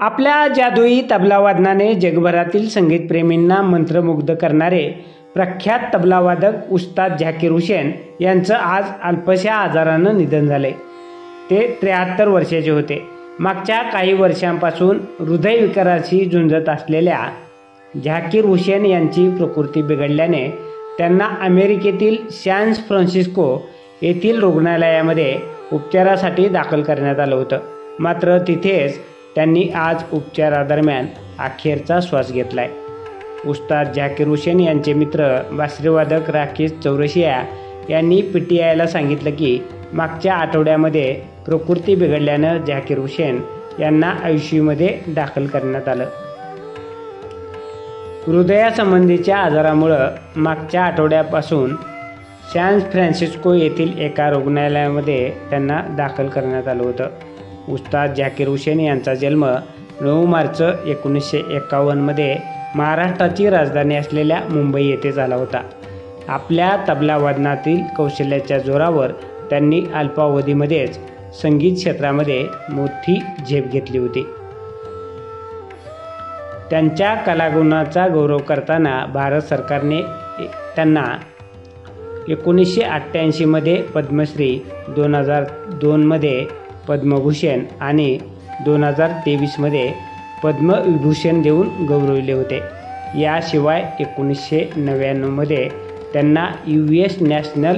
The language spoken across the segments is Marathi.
आपल्या जादुई तबलावादनाने जगभरातील संगीतप्रेमींना मंत्रमुग्ध करणारे प्रख्यात तबलावादक उस्ताद झाकीर हुसेन यांचं आज अल्पशा आजारानं निधन झाले। ते 73 वर्षाचे होते। मागच्या काही वर्षांपासून हृदयविकाराशी झुंजत असलेल्या झाकीर हुसेन यांची प्रकृती बिघडल्याने त्यांना अमेरिकेतील सॅन फ्रान्सिस्को येथील रुग्णालयामध्ये उपचारासाठी दाखल करण्यात आलं होतं। मात्र तिथेच त्यांनी आज उपचारादरम्यान अखेरचा श्वास घेतलाय। उस्ताद झाकीर हुसेन यांचे मित्र बासरीवादक राकेश चौरसिया यांनी PTIला सांगितलं की मागच्या आठवड्यामध्ये प्रकृती बिघडल्यानं झाकीर हुसेन यांना ICUमध्ये दाखल करण्यात आलं। हृदयासंबंधीच्या आजारामुळे मागच्या आठवड्यापासून सॅन फ्रान्सिस्को येथील एका रुग्णालयामध्ये त्यांना दाखल करण्यात आलं होतं। उस्ताद झाकीर हुसेन यांचा जन्म 9 मार्च 1951 मध्ये महाराष्ट्राची राजधानी असलेल्या मुंबई येथे झाला होता। आपल्या तबलावादनातील कौशल्याच्या जोरावर त्यांनी अल्पावधीमध्येच संगीत क्षेत्रामध्ये मोठी झेप घेतली होती। त्यांच्या कलागुणाचा गौरव करताना भारत सरकारने त्यांना 1988 मध्ये पद्मश्री, 2002 मध्ये पद्मभूषण आणि 2023 मध्ये पद्मविभूषण देऊन गौरविले होते। याशिवाय 1999 मध्ये त्यांना US national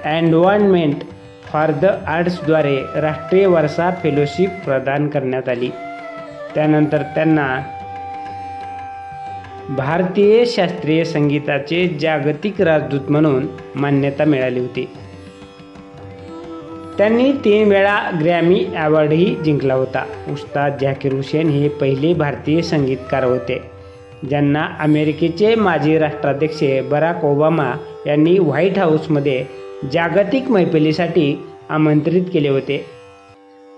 endowment for the आर्ट्सद्वारे राष्ट्रीय वारसा फेलोशिप प्रदान करण्यात आली। त्यानंतर त्यांना भारतीय शास्त्रीय संगीताचे जागतिक राजदूत म्हणून मान्यता मिळाली होती। त्यांनी 3 वेळा ग्रॅमी अवॉर्डही जिंकला होता। उस्ताद झाकीर हुसेन हे पहिले भारतीय संगीतकार होते ज्यांना अमेरिकेचे माजी राष्ट्राध्यक्ष बराक ओबामा यांनी व्हाईट हाऊसमध्ये जागतिक मैफिलीसाठी आमंत्रित केले होते।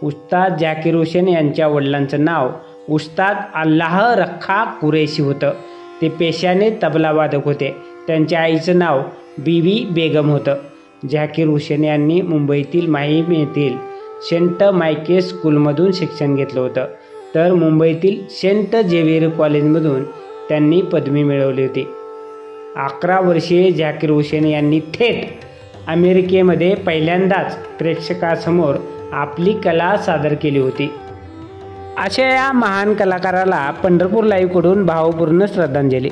उस्ताद झाकीर हुसेन यांच्या वडिलांचं नाव उस्ताद अल्लाह रख्खा कुरैशी होतं। ते पेशाने तबलावादक होते। त्यांच्या आईचं नाव बीवी बेगम होतं। झाकीर हुसेन यांनी मुंबईतील माहीम येथील सेंट मायकेल्स स्कूलमधून शिक्षण घेतलं होतं, तर मुंबईतील सेंट झेवियर कॉलेजमधून त्यांनी पदवी मिळवली होती। 11 वर्षीय झाकीर हुसेन यांनी थेट अमेरिकेमध्ये पहिल्यांदाच प्रेक्षकासमोर आपली कला सादर केली होती। अशा या महान कलाकाराला पंढरपूर लाईव्हकडून भावपूर्ण श्रद्धांजली।